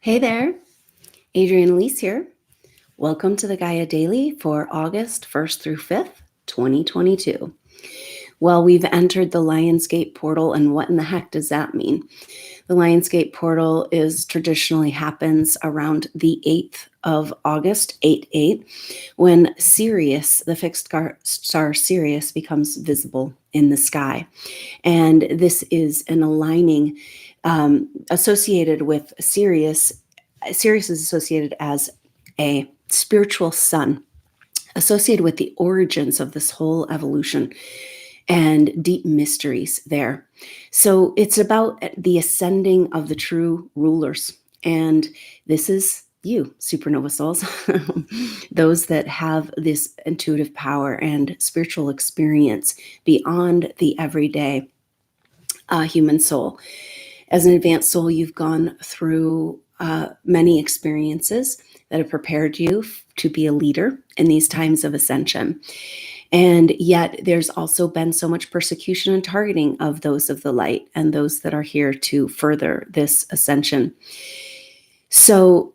Hey there, Adrienne Leese here. Welcome to the Gaia Daily for August 1st through 5th, 2022. Well, we've entered the Lionsgate portal, and what in the heck does that mean? The Lionsgate portal traditionally happens around the 8th of August, 8/8, when Sirius, the fixed star Sirius, becomes visible in the sky. And this is an aligning associated with Sirius. Sirius is associated as a spiritual sun, associated with the origins of this whole evolution and deep mysteries there. So it's about the ascending of the true rulers. And this is you, SuperNova souls, those that have this intuitive power and spiritual experience beyond the everyday human soul. As an advanced soul, you've gone through many experiences that have prepared you to be a leader in these times of ascension. And yet there's also been so much persecution and targeting of those of the light and those that are here to further this ascension. So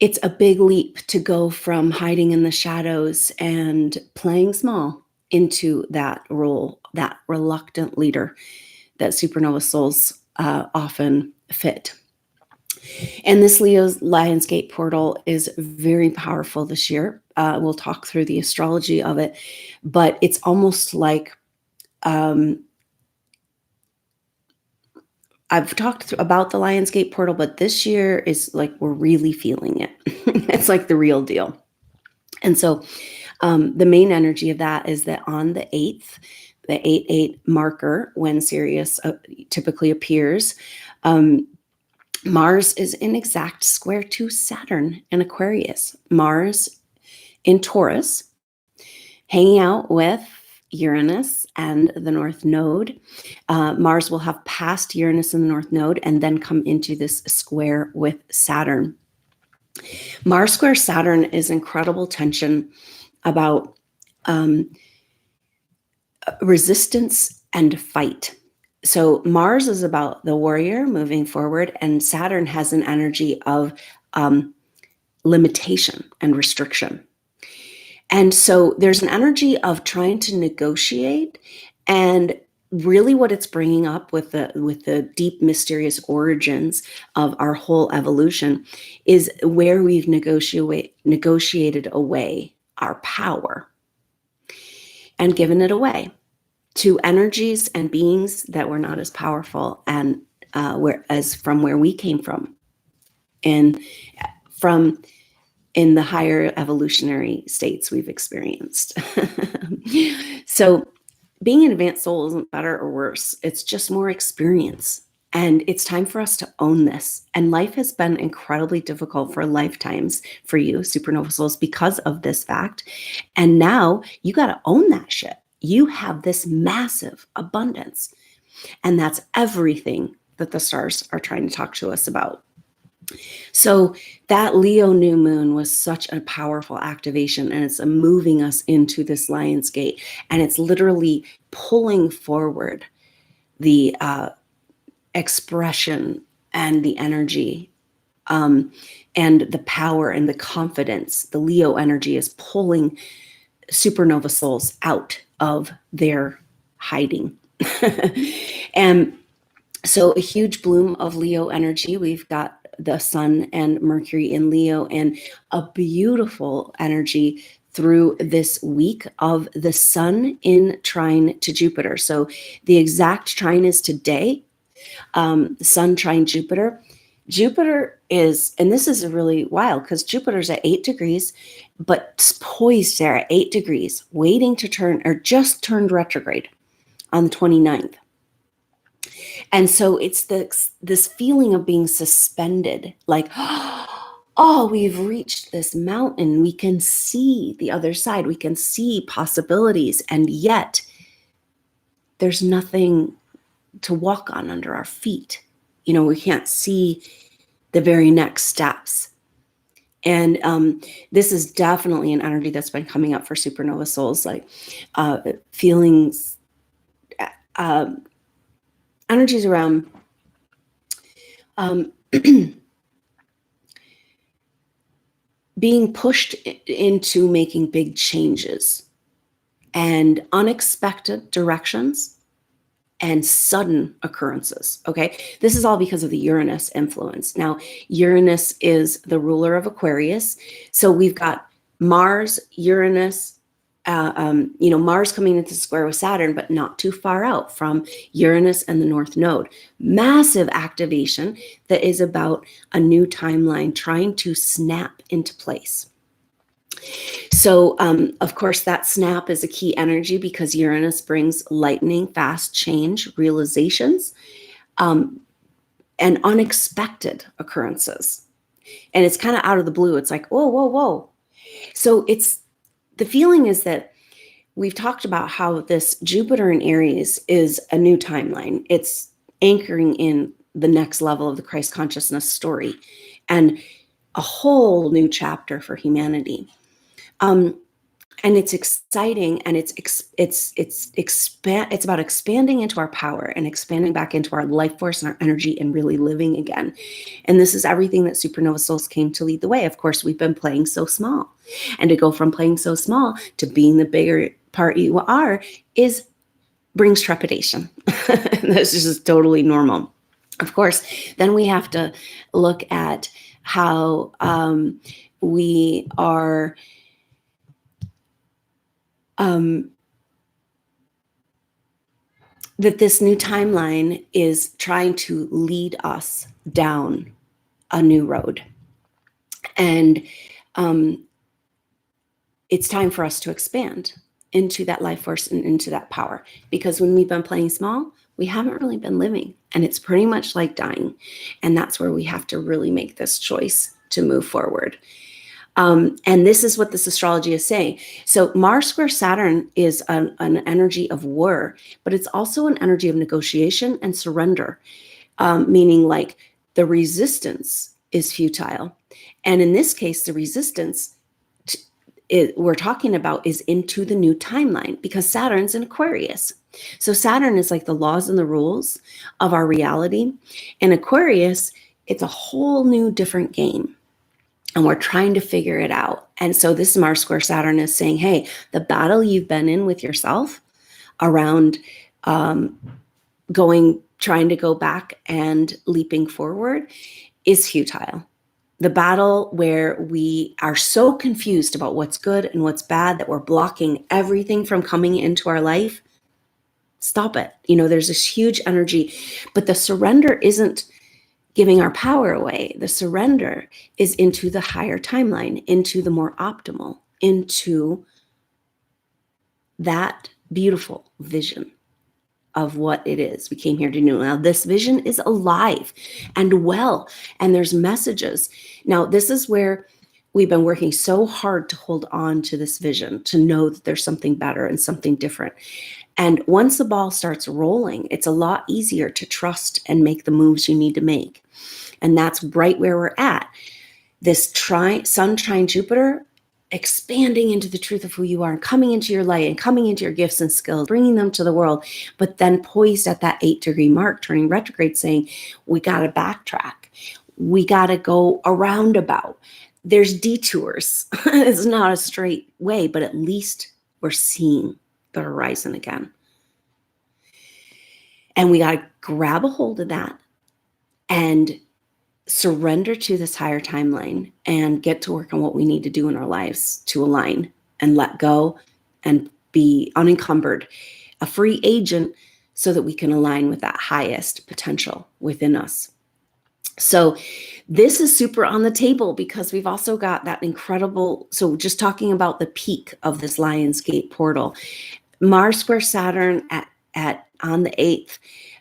it's a big leap to go from hiding in the shadows and playing small into that role, that reluctant leader that SuperNova souls often fit. And this Leo's Lionsgate portal is very powerful this year. We'll talk through the astrology of it, but it's almost like I've talked about the Lionsgate portal, but this year is like we're really feeling it. It's like the real deal. And so the main energy of that is that on the 8th, the 8/8 marker, when Sirius typically appears, Mars is in exact square to Saturn in Aquarius. Mars in Taurus, hanging out with Uranus and the North Node. Mars will have passed Uranus and the North Node and then come into this square with Saturn. Mars square Saturn is incredible tension about resistance and fight. So Mars is about the warrior moving forward, and Saturn has an energy of limitation and restriction. And so there's an energy of trying to negotiate, and really what it's bringing up with the deep mysterious origins of our whole evolution is where we've negotiated away our power and given it away to energies and beings that were not as powerful and from where we came from, and from in the higher evolutionary states we've experienced. So being an advanced soul isn't better or worse. It's just more experience. And it's time for us to own this. And life has been incredibly difficult for lifetimes for you, SuperNova souls, because of this fact. And now you got to own that shit. You have this massive abundance. And that's everything that the stars are trying to talk to us about. So that Leo new moon was such a powerful activation, and it's moving us into this Lionsgate, and it's literally pulling forward the expression and the energy and the power and the confidence. The Leo energy is pulling SuperNova souls out of their hiding. And so a huge bloom of Leo energy. We've got the sun and Mercury in Leo, and a beautiful energy through this week of the sun in trine to Jupiter. So the exact trine is today, sun trine Jupiter. Jupiter is, and this is really wild because Jupiter's at 8 degrees, but poised there at 8 degrees, waiting to turn, or just turned retrograde on the 29th. And so it's this feeling of being suspended, like, oh, we've reached this mountain. We can see the other side. We can see possibilities. And yet there's nothing to walk on under our feet. You know, we can't see the very next steps. And this is definitely an energy that's been coming up for SuperNova souls, like feelings, energies around being pushed into making big changes and unexpected directions and sudden occurrences. Okay. This is all because of the Uranus influence. Now, Uranus is the ruler of Aquarius. So we've got Mars, Uranus, Mars coming into square with Saturn, but not too far out from Uranus and the North Node. Massive activation that is about a new timeline trying to snap into place. So, of course, that snap is a key energy because Uranus brings lightning, fast change, realizations, and unexpected occurrences. And it's kind of out of the blue. It's like, whoa, whoa, whoa. So the feeling is that we've talked about how this Jupiter in Aries is a new timeline. It's anchoring in the next level of the Christ consciousness story and a whole new chapter for humanity. And it's exciting, and it's about expanding into our power and expanding back into our life force and our energy and really living again. And this is everything that SuperNova Souls came to lead the way. Of course, we've been playing so small, and to go from playing so small to being the bigger part you are brings trepidation. This is just totally normal. Of course, then we have to look at how we are that this new timeline is trying to lead us down a new road. And it's time for us to expand into that life force and into that power. Because when we've been playing small, we haven't really been living. And it's pretty much like dying. And that's where we have to really make this choice to move forward. And this is what this astrology is saying. So Mars square Saturn is an energy of war, but it's also an energy of negotiation and surrender, meaning like the resistance is futile. And in this case, the resistance we're talking about is into the new timeline because Saturn's in Aquarius. So Saturn is like the laws and the rules of our reality. And Aquarius, it's a whole new different game. And we're trying to figure it out. And so this Mars square Saturn is saying, hey, the battle you've been in with yourself around trying to go back and leaping forward is futile. The battle where we are so confused about what's good and what's bad that we're blocking everything from coming into our life, stop it. There's this huge energy, but the surrender isn't giving our power away. The surrender is into the higher timeline, into the more optimal, into that beautiful vision of what it is we came here to do. Now, this vision is alive and well, and there's messages. Now, this is where we've been working so hard to hold on to this vision, to know that there's something better and something different. And once the ball starts rolling, it's a lot easier to trust and make the moves you need to make. And that's right where we're at. This Sun trine Jupiter, expanding into the truth of who you are and coming into your light and coming into your gifts and skills, bringing them to the world, but then poised at that 8-degree mark, turning retrograde, saying, we got to backtrack. We got to go a roundabout. There's detours. It's not a straight way, but at least we're seeing the horizon again. And we got to grab a hold of that and surrender to this higher timeline and get to work on what we need to do in our lives to align and let go and be unencumbered, a free agent, so that we can align with that highest potential within us. So this is super on the table because we've also got that incredible, so just talking about the peak of this Lionsgate portal, Mars square Saturn on the 8th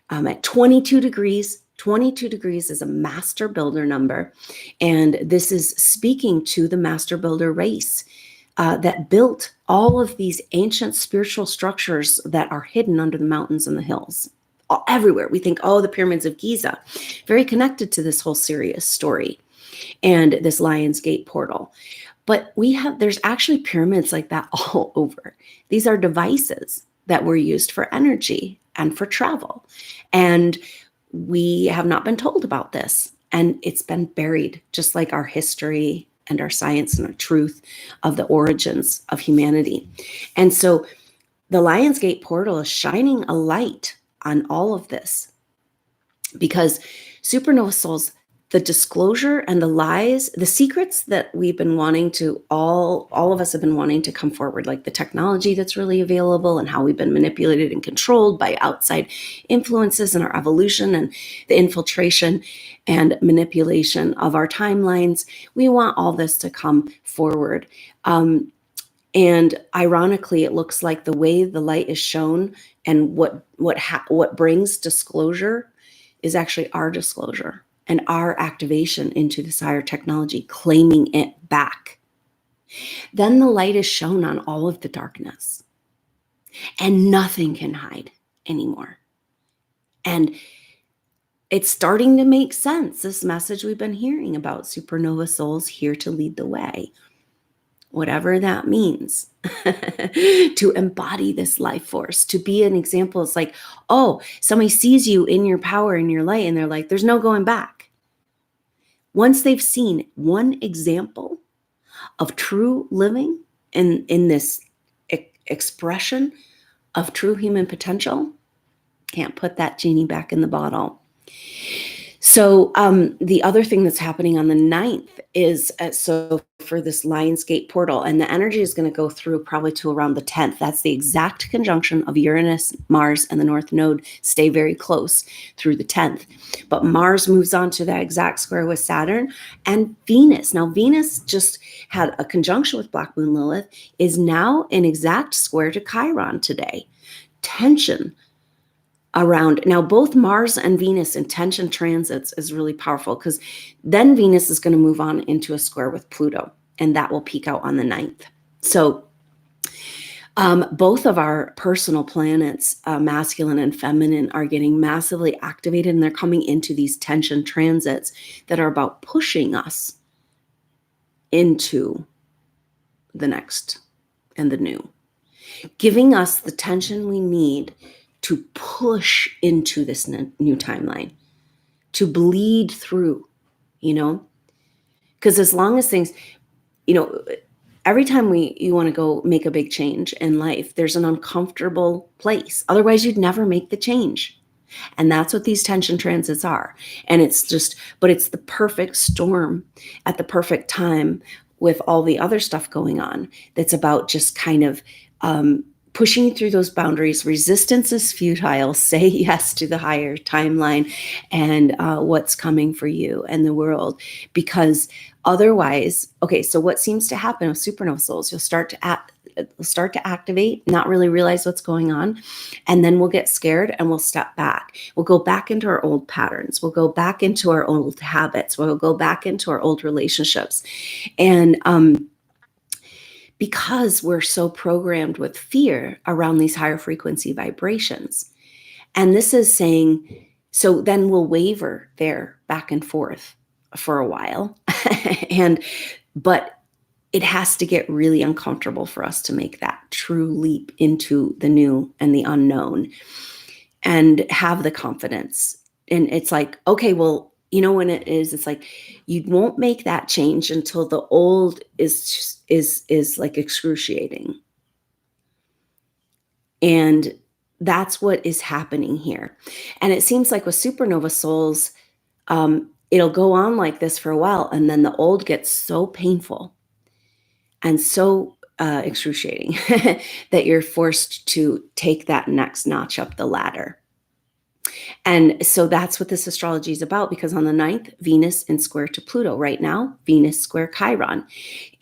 at 22 degrees. 22 degrees is a master builder number. And this is speaking to the master builder race that built all of these ancient spiritual structures that are hidden under the mountains and the hills. Everywhere. We think, the pyramids of Giza, very connected to this whole Sirius story and this Lionsgate portal. But there's actually pyramids like that all over. These are devices that were used for energy and for travel. And we have not been told about this. And it's been buried, just like our history and our science and our truth of the origins of humanity. And so the Lionsgate portal is shining a light on all of this, because SuperNova Souls, the disclosure and the lies, the secrets that we've been wanting to, all of us have been wanting to come forward, like the technology that's really available and how we've been manipulated and controlled by outside influences in our evolution and the infiltration and manipulation of our timelines. We want all this to come forward. And ironically, it looks like the way the light is shown and what brings disclosure is actually our disclosure and our activation into this higher technology, claiming it back. Then the light is shown on all of the darkness, and nothing can hide anymore. And it's starting to make sense, this message we've been hearing about SuperNova Souls here to lead the way, whatever that means, to embody this life force, to be an example. It's like, oh, somebody sees you in your power, in your light, and they're like, there's no going back. Once they've seen one example of true living in this expression of true human potential, can't put that genie back in the bottle. So the other thing that's happening on the 9th is, so for this Lionsgate portal, and the energy is going to go through probably to around the 10th. That's the exact conjunction of Uranus, Mars, and the North Node stay very close through the 10th. But Mars moves on to that exact square with Saturn and Venus. Now, Venus just had a conjunction with Black Moon Lilith, is now an exact square to Chiron today. Tension around. Now, both Mars and Venus in tension transits is really powerful, because then Venus is going to move on into a square with Pluto, and that will peak out on the 9th. So both of our personal planets, masculine and feminine, are getting massively activated, and they're coming into these tension transits that are about pushing us into the next and the new, giving us the tension we need to push into this new timeline, to bleed through, because as long as things, every time you want to go make a big change in life, there's an uncomfortable place. Otherwise, you'd never make the change. And that's what these tension transits are. And but it's the perfect storm at the perfect time with all the other stuff going on. That's about just kind of, pushing through those boundaries. Resistance is futile. Say yes to the higher timeline and what's coming for you and the world. Because otherwise, okay, so what seems to happen with SuperNova Souls, you'll start to activate, not really realize what's going on, and then we'll get scared and we'll step back. We'll go back into our old patterns. We'll go back into our old habits. We'll go back into our old relationships. And because we're so programmed with fear around these higher frequency vibrations. And this is saying, so then we'll waver there back and forth for a while. But it has to get really uncomfortable for us to make that true leap into the new and the unknown and have the confidence. And it's like, okay, well, when it's like, you won't make that change until the old is like excruciating. And that's what is happening here. And it seems like with SuperNova Souls, it'll go on like this for a while, and then the old gets so painful and so excruciating that you're forced to take that next notch up the ladder. And so that's what this astrology is about, because on the 9th, Venus in square to Pluto. Right now, Venus square Chiron.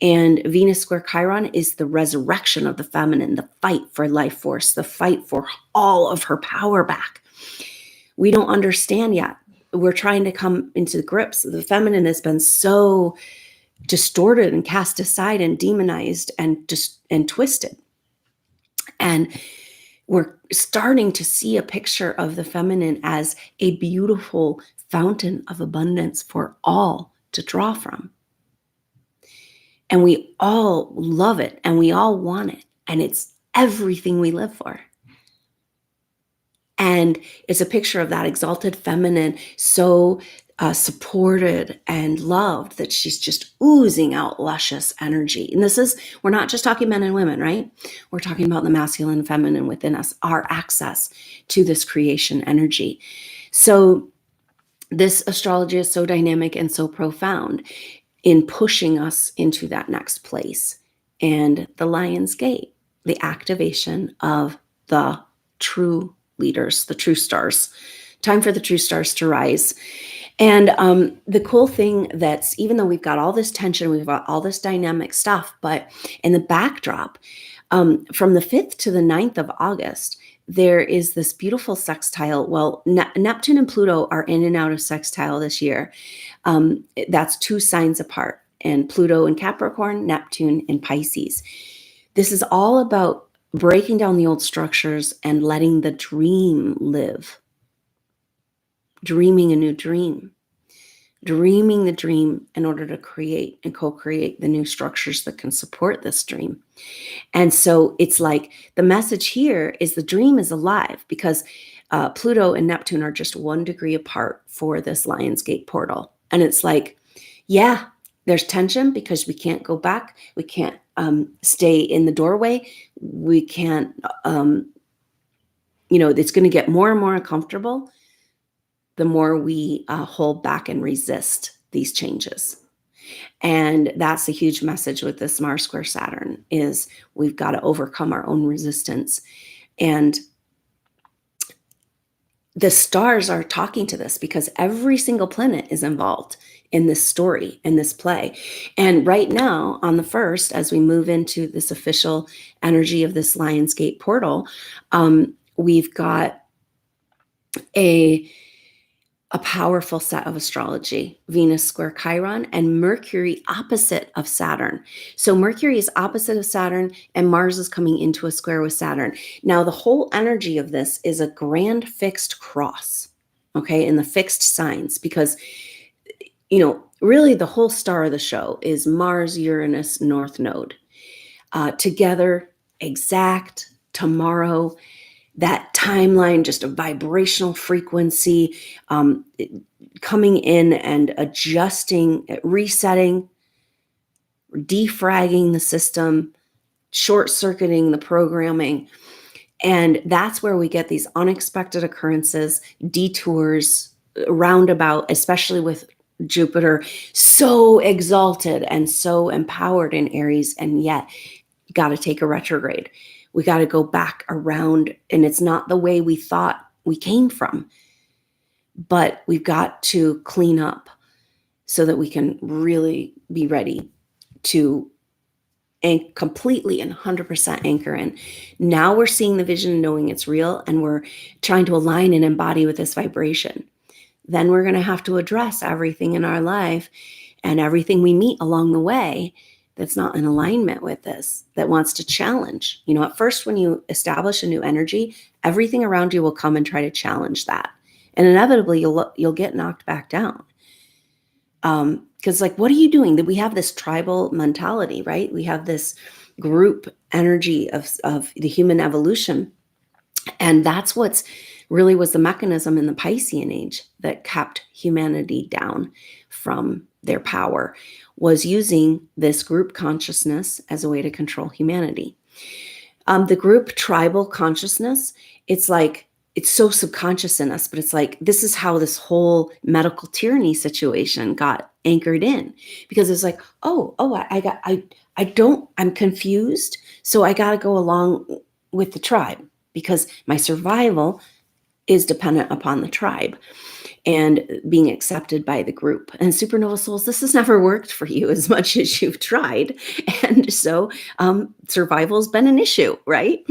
And Venus square Chiron is the resurrection of the feminine, the fight for life force, the fight for all of her power back. We don't understand yet. We're trying to come into grips. The feminine has been so distorted and cast aside and demonized and twisted. And we're starting to see a picture of the feminine as a beautiful fountain of abundance for all to draw from. And we all love it, and we all want it, and it's everything we live for. And it's a picture of that exalted feminine, so supported and loved, that she's just oozing out luscious energy. And we're not just talking men and women, right? We're talking about the masculine and feminine within us, our access to this creation energy. So this astrology is so dynamic and so profound in pushing us into that next place. And the Lion's Gate, the activation of the true leaders, the true stars. Time for the true stars to rise. And the cool thing that's, even though we've got all this tension, we've got all this dynamic stuff, but in the backdrop, from the 5th to the 9th of August, there is this beautiful sextile. Well, Neptune and Pluto are in and out of sextile this year. That's 2 signs apart, and Pluto in Capricorn, Neptune in Pisces. This is all about breaking down the old structures and letting the dream live. Dreaming a new dream. Dreaming the dream in order to create and co-create the new structures that can support this dream. And so it's like the message here is the dream is alive, because Pluto and Neptune are just 1 degree apart for this Lionsgate portal. And it's like, yeah, there's tension because we can't go back. We can't stay in the doorway. We can't, it's going to get more and more uncomfortable the more we hold back and resist these changes. And that's a huge message with this Mars square Saturn, is we've got to overcome our own resistance. And the stars are talking to this because every single planet is involved in this story, in this play. And right now, on the 1st, as we move into this official energy of this Lionsgate portal, we've got a powerful set of astrology. Venus square Chiron and Mercury opposite of Saturn. So Mercury is opposite of Saturn and Mars is coming into a square with Saturn. Now the whole energy of this is a grand fixed cross, okay, in the fixed signs, because, really the whole star of the show is Mars, Uranus, North Node. Together, exact, tomorrow, that timeline, just a vibrational frequency, coming in and adjusting, resetting, defragging the system, short-circuiting the programming. And that's where we get these unexpected occurrences, detours, roundabout, especially with Jupiter, so exalted and so empowered in Aries, and yet got to take a retrograde. We got to go back around, and it's not the way we thought we came from, but we've got to clean up so that we can really be ready to completely and 100% anchor in. Now we're seeing the vision, knowing it's real, and we're trying to align and embody with this vibration. Then we're going to have to address everything in our life and everything we meet along the way that's not in alignment with this, that wants to challenge. At first, when you establish a new energy, everything around you will come and try to challenge that. And inevitably, you'll get knocked back down. Because what are you doing? That we have this tribal mentality, right? We have this group energy of the human evolution. And that's what's really was the mechanism in the Piscean age that kept humanity down from their power, was using this group consciousness as a way to control humanity. The group tribal consciousness, it's so subconscious in us, but it's like, this is how this whole medical tyranny situation got anchored in, because it's like, I'm confused. So I got to go along with the tribe because my survival is dependent upon the tribe and being accepted by the group. And SuperNova Souls, this has never worked for you as much as you've tried. And so survival's been an issue, right?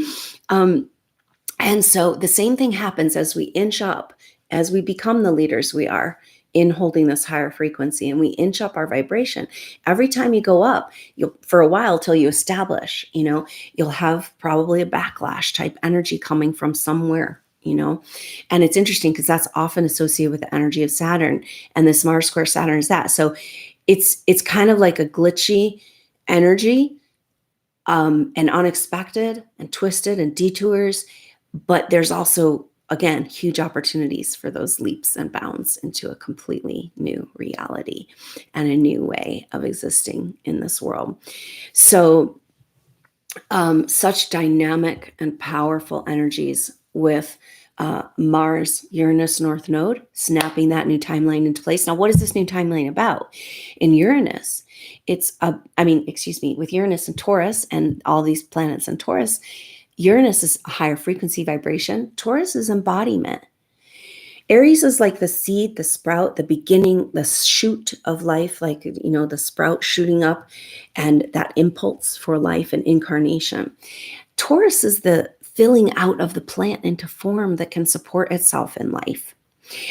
And so the same thing happens as we inch up, as we become the leaders we are in holding this higher frequency, and we inch up our vibration. Every time you go up, for a while till you establish, you'll have probably a backlash type energy coming from somewhere. And it's interesting because that's often associated with the energy of Saturn, and this Mars square Saturn is that. So it's kind of like a glitchy energy, and unexpected and twisted and detours, but there's also again, huge opportunities for those leaps and bounds into a completely new reality and a new way of existing in this world. So such dynamic and powerful energies with Mars, Uranus, North Node, snapping that new timeline into place. Now, what is this new timeline about? In Uranus, with Uranus and Taurus and all these planets in Taurus, Uranus is a higher frequency vibration. Taurus is embodiment. Aries is like the seed, the sprout, the beginning, the shoot of life, like, the sprout shooting up and that impulse for life and incarnation. Taurus is the filling out of the plant into form that can support itself in life.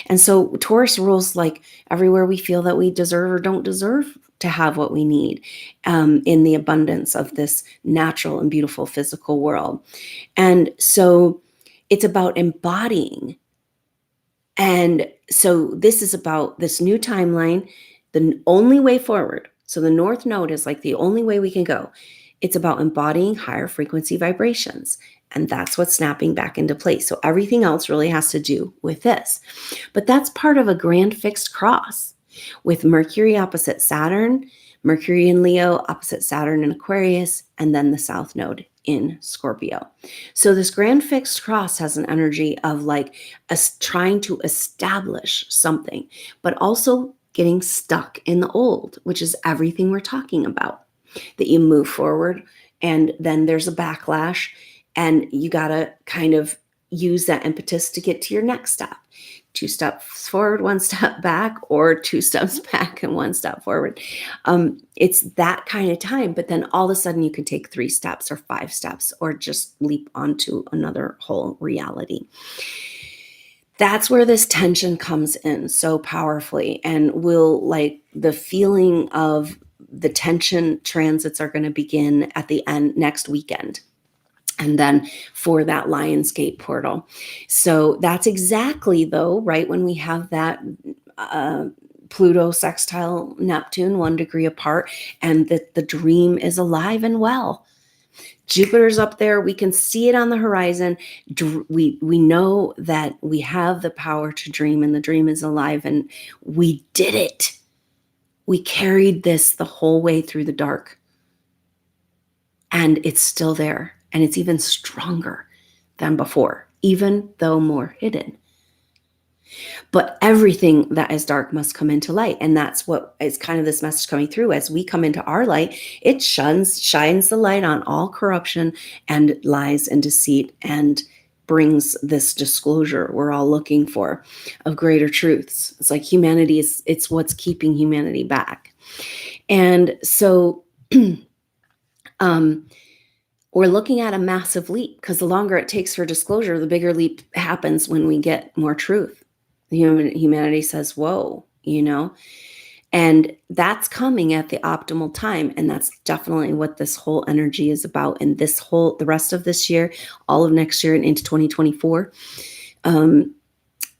And so Taurus rules like everywhere we feel that we deserve or don't deserve to have what we need in the abundance of this natural and beautiful physical world. And so it's about embodying. And so this is about this new timeline, the only way forward. So the North Node is like the only way we can go. It's about embodying higher frequency vibrations. And that's what's snapping back into place. So everything else really has to do with this. But that's part of a grand fixed cross with Mercury opposite Saturn, Mercury in Leo opposite Saturn in Aquarius, and then the South Node in Scorpio. So this grand fixed cross has an energy of like us trying to establish something, but also getting stuck in the old, which is everything we're talking about. That you move forward and then there's a backlash and you got to kind of use that impetus to get to your next step. 2 steps forward, 1 step back, or 2 steps back and 1 step forward. It's that kind of time, but then all of a sudden you could take 3 steps or 5 steps or just leap onto another whole reality. That's where this tension comes in so powerfully, and the feeling of the tension transits are going to begin at the end next weekend. And then for that Lionsgate portal. So that's exactly, though, right when we have that Pluto sextile Neptune 1 degree apart, and that the dream is alive and well. Jupiter's up there. We can see it on the horizon. We know that we have the power to dream, and the dream is alive, and we did it. We carried this the whole way through the dark, and it's still there. And it's even stronger than before, even though more hidden. But everything that is dark must come into light. And that's what is kind of this message coming through. As we come into our light, it shines the light on all corruption and lies and deceit, and brings this disclosure we're all looking for of greater truths. It's like humanity it's what's keeping humanity back. And so we're looking at a massive leap, because the longer it takes for disclosure, the bigger leap happens when we get more truth. Humanity says, whoa, and that's coming at the optimal time. And that's definitely what this whole energy is about. And the rest of this year, all of next year and into 2024,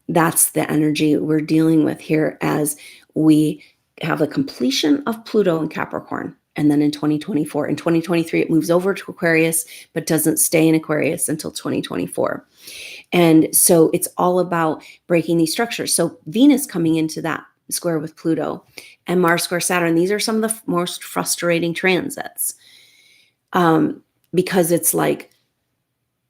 that's the energy we're dealing with here as we have the completion of Pluto in Capricorn. And then in 2024, in 2023, it moves over to Aquarius, but doesn't stay in Aquarius until 2024. And so it's all about breaking these structures. So Venus coming into that square with Pluto, and Mars square Saturn, these are some of the most frustrating transits. Because it's like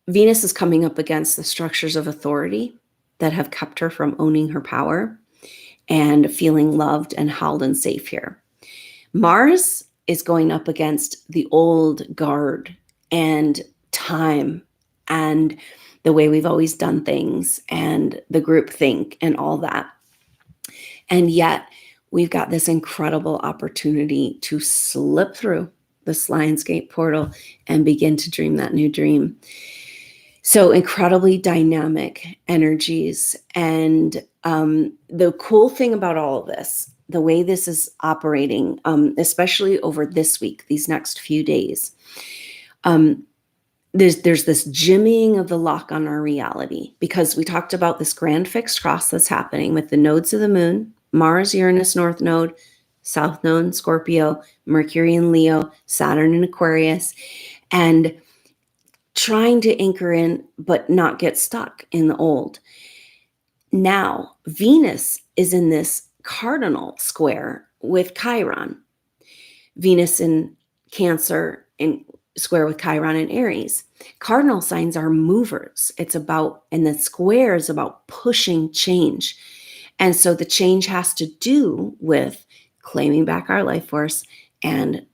Venus is coming up against the structures of authority that have kept her from owning her power and feeling loved and held and safe here. Mars is going up against the old guard and time and the way we've always done things and the group think and all that. And yet we've got this incredible opportunity to slip through this Lionsgate portal and begin to dream that new dream. So incredibly dynamic energies. And the cool thing about all of this, the way this is operating, especially over this week, these next few days, there's this jimmying of the lock on our reality, because we talked about this grand fixed cross that's happening with the nodes of the moon, Mars, Uranus, North Node, South Node, Scorpio, Mercury in Leo, Saturn in Aquarius, and trying to anchor in, but not get stuck in the old. Now, Venus is in this cardinal square with Chiron. Venus in Cancer in square with Chiron in Aries. Cardinal signs are movers. It's about, and the square is about pushing change. And so the change has to do with claiming back our life force and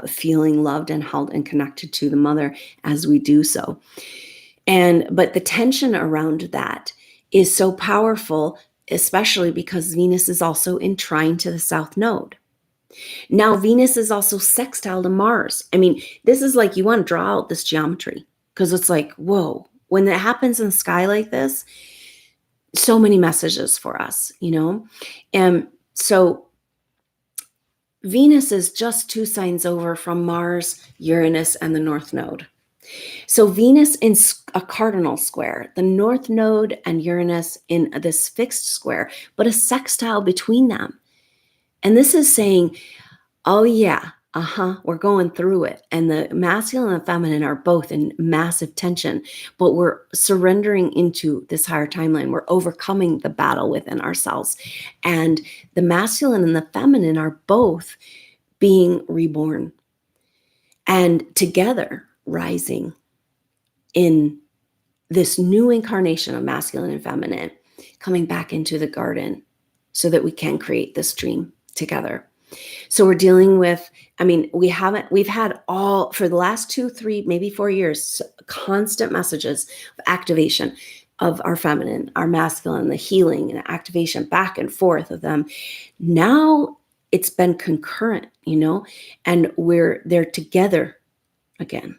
feeling loved and held and connected to the mother as we do so. But the tension around that is so powerful, especially because Venus is also in trine to the south node. Now, Venus is also sextile to Mars. I mean, this is like you want to draw out this geometry because it's like, whoa, when it happens in the sky like this, so many messages for us, you know? And so Venus is just 2 signs over from Mars, Uranus, and the North Node. So Venus in a cardinal square, the North Node and Uranus in this fixed square, but a sextile between them. And this is saying, oh yeah, we're going through it. And the masculine and the feminine are both in massive tension, but we're surrendering into this higher timeline. We're overcoming the battle within ourselves. And the masculine and the feminine are both being reborn and together rising in this new incarnation of masculine and feminine, coming back into the garden so that we can create this dream together. So we're dealing with, we've had all, for the last 2, 3, maybe 4 years, constant messages of activation of our feminine, our masculine, the healing and activation back and forth of them. Now it's been concurrent, and they're together again,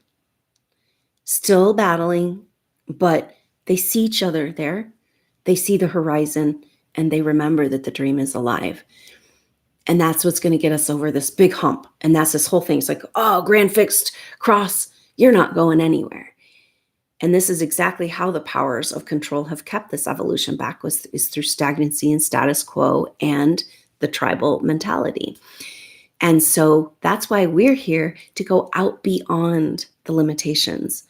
still battling, but they see each other there. They see the horizon and they remember that the dream is alive. And that's what's going to get us over this big hump. And that's this whole thing. It's like, oh, grand fixed cross, you're not going anywhere. And this is exactly how the powers of control have kept this evolution back, is through stagnancy and status quo and the tribal mentality. And so that's why we're here, to go out beyond the limitations,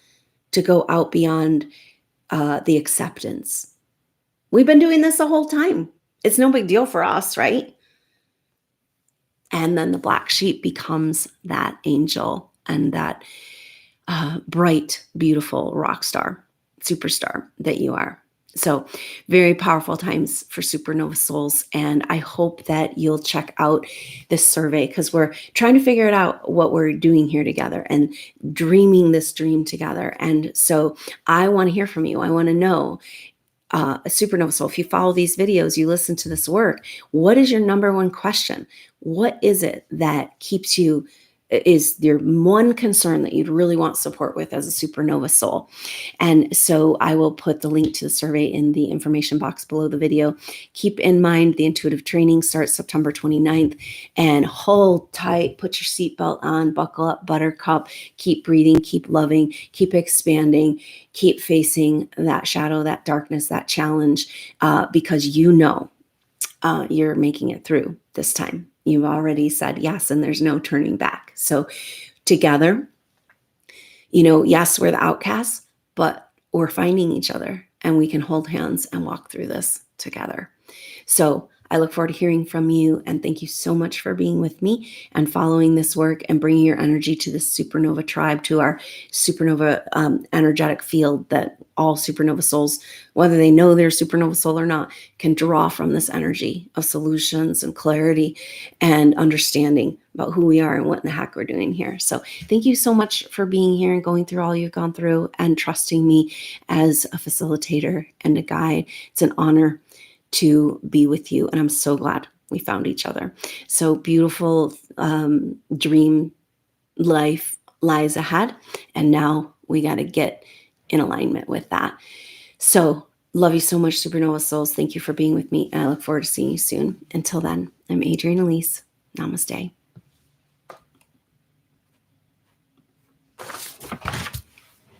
to go out beyond the acceptance. We've been doing this the whole time. It's no big deal for us, right? And then the black sheep becomes that angel and that bright, beautiful rock star, superstar that you are. So very powerful times for SuperNova souls. And I hope that you'll check out this survey, because we're trying to figure it out, what we're doing here together and dreaming this dream together. And so I want to hear from you. I want to know, a SuperNova soul, if you follow these videos, you listen to this work, what is your number one question? What is it that is your one concern that you'd really want support with as a SuperNova soul? And so I will put the link to the survey in the information box below the video. Keep in mind, the intuitive training starts September 29th, and hold tight, put your seatbelt on, buckle up, buttercup, keep breathing, keep loving, keep expanding, keep facing that shadow, that darkness, that challenge, because you're making it through this time. You've already said yes, and there's no turning back. So together, yes, we're the outcasts, but we're finding each other, and we can hold hands and walk through this together. So I look forward to hearing from you, and thank you so much for being with me and following this work and bringing your energy to this SuperNova tribe, to our SuperNova energetic field that all SuperNova souls, whether they know they're SuperNova soul or not, can draw from this energy of solutions and clarity and understanding about who we are and what in the heck we're doing here. So thank you so much for being here and going through all you've gone through and trusting me as a facilitator and a guide. It's an honor to be with you, and I'm so glad we found each other. So beautiful dream life lies ahead, and now we got to get in alignment with that. So love you so much, SuperNova souls. Thank you for being with me, and I look forward to seeing you soon. Until then, I'm Adrienne Elise. Namaste.